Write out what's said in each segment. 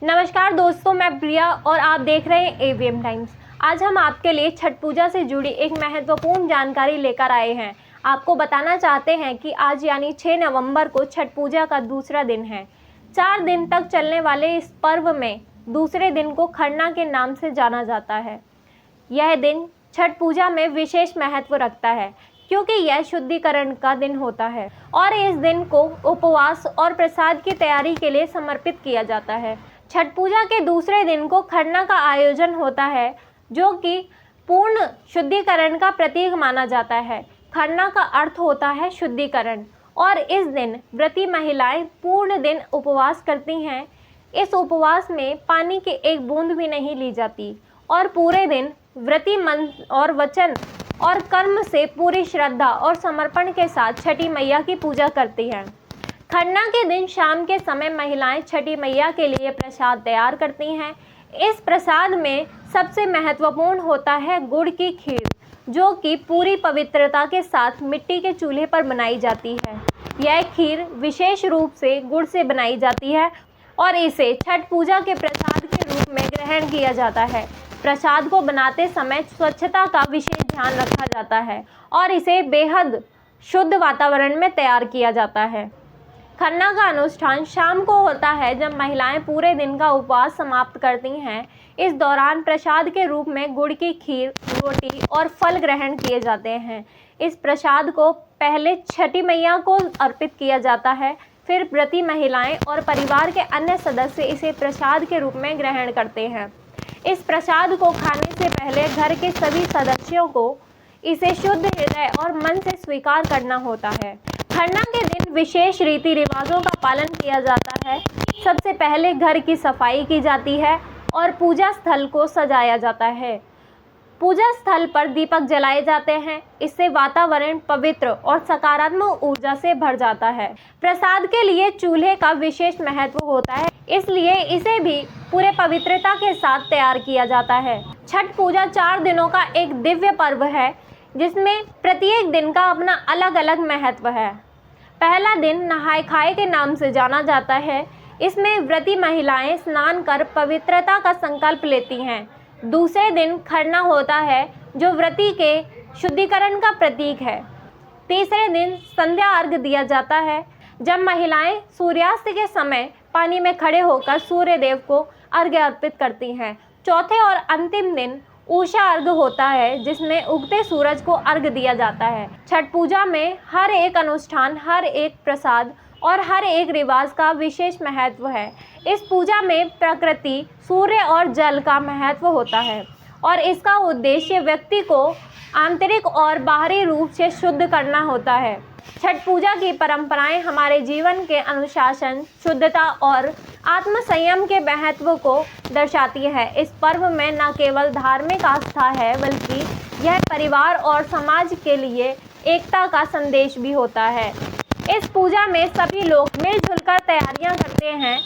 नमस्कार दोस्तों, मैं प्रिया और आप देख रहे हैं एवीएम टाइम्स। आज हम आपके लिए छठ पूजा से जुड़ी एक महत्वपूर्ण जानकारी लेकर आए हैं। आपको बताना चाहते हैं कि आज यानी 6 नवंबर को छठ पूजा का दूसरा दिन है। 4 दिन तक चलने वाले इस पर्व में दूसरे दिन को खरना के नाम से जाना जाता है। यह दिन छठ पूजा में विशेष महत्व रखता है क्योंकि यह शुद्धिकरण का दिन होता है और इस दिन को उपवास और प्रसाद की तैयारी के लिए समर्पित किया जाता है। छठ पूजा के दूसरे दिन को खरना का आयोजन होता है, जो कि पूर्ण शुद्धिकरण का प्रतीक माना जाता है। खरना का अर्थ होता है शुद्धिकरण और इस दिन व्रती महिलाएं पूर्ण दिन उपवास करती हैं। इस उपवास में पानी की एक बूंद भी नहीं ली जाती और पूरे दिन व्रती मन और वचन और कर्म से पूरी श्रद्धा और समर्पण के साथ छठी मैया की पूजा करती हैं। खरना के दिन शाम के समय महिलाएं छठी मैया के लिए प्रसाद तैयार करती हैं। इस प्रसाद में सबसे महत्वपूर्ण होता है गुड़ की खीर, जो कि पूरी पवित्रता के साथ मिट्टी के चूल्हे पर बनाई जाती है। यह खीर विशेष रूप से गुड़ से बनाई जाती है और इसे छठ पूजा के प्रसाद के रूप में ग्रहण किया जाता है। प्रसाद को बनाते समय स्वच्छता का विशेष ध्यान रखा जाता है और इसे बेहद शुद्ध वातावरण में तैयार किया जाता है। खरना का अनुष्ठान शाम को होता है, जब महिलाएं पूरे दिन का उपवास समाप्त करती हैं। इस दौरान प्रसाद के रूप में गुड़ की खीर, रोटी और फल ग्रहण किए जाते हैं। इस प्रसाद को पहले छठी मैया को अर्पित किया जाता है, फिर व्रती महिलाएं और परिवार के अन्य सदस्य इसे प्रसाद के रूप में ग्रहण करते हैं। इस प्रसाद को खाने से पहले घर के सभी सदस्यों को इसे शुद्ध हृदय और मन से स्वीकार करना होता है। खरना के दिन विशेष रीति रिवाजों का पालन किया जाता है। सबसे पहले घर की सफाई की जाती है और पूजा स्थल को सजाया जाता है। पूजा स्थल पर दीपक जलाए जाते हैं। इससे वातावरण पवित्र और सकारात्मक ऊर्जा से भर जाता है। प्रसाद के लिए चूल्हे का विशेष महत्व होता है, इसलिए इसे भी पूरे पवित्रता के साथ तैयार किया जाता है। छठ पूजा 4 दिनों का एक दिव्य पर्व है, जिसमें प्रत्येक दिन का अपना अलग अलग महत्व है। पहला दिन नहाय खाए के नाम से जाना जाता है। इसमें व्रती महिलाएं स्नान कर पवित्रता का संकल्प लेती हैं। दूसरे दिन खरना होता है, जो व्रती के शुद्धिकरण का प्रतीक है। तीसरे दिन संध्या अर्घ दिया जाता है, जब महिलाएं सूर्यास्त के समय पानी में खड़े होकर सूर्य देव को अर्घ्य अर्पित करती हैं। चौथे और अंतिम दिन उषा अर्घ होता है, जिसमें उगते सूरज को अर्घ्य दिया जाता है। छठ पूजा में हर एक अनुष्ठान, हर एक प्रसाद और हर एक रिवाज का विशेष महत्व है। इस पूजा में प्रकृति, सूर्य और जल का महत्व होता है और इसका उद्देश्य व्यक्ति को आंतरिक और बाहरी रूप से शुद्ध करना होता है। छठ पूजा की परंपराएं हमारे जीवन के अनुशासन, शुद्धता और आत्मसंयम के महत्व को दर्शाती है। इस पर्व में न केवल धार्मिक आस्था है, बल्कि यह परिवार और समाज के लिए एकता का संदेश भी होता है। इस पूजा में सभी लोग मिलजुल कर तैयारियां करते हैं,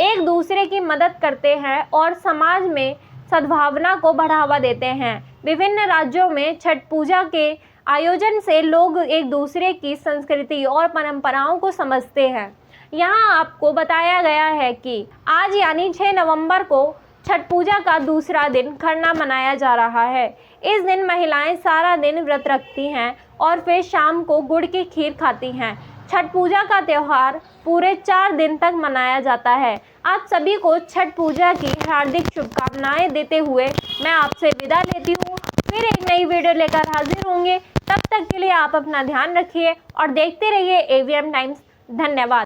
एक दूसरे की मदद करते हैं और समाज में सद्भावना को बढ़ावा देते हैं। विभिन्न राज्यों में छठ पूजा के आयोजन से लोग एक दूसरे की संस्कृति और परंपराओं को समझते हैं। यहाँ आपको बताया गया है कि आज यानी 6 नवंबर को छठ पूजा का दूसरा दिन खरना मनाया जा रहा है। इस दिन महिलाएं सारा दिन व्रत रखती हैं और फिर शाम को गुड़ की खीर खाती हैं। छठ पूजा का त्यौहार पूरे 4 दिन तक मनाया जाता है। आप सभी को छठ पूजा की हार्दिक शुभकामनाएं देते हुए मैं आपसे विदा लेती हूँ। फिर एक नई वीडियो लेकर हाजिर होंगे। तब तक के लिए आप अपना ध्यान रखिए और देखते रहिए एवीएम टाइम्स। धन्यवाद।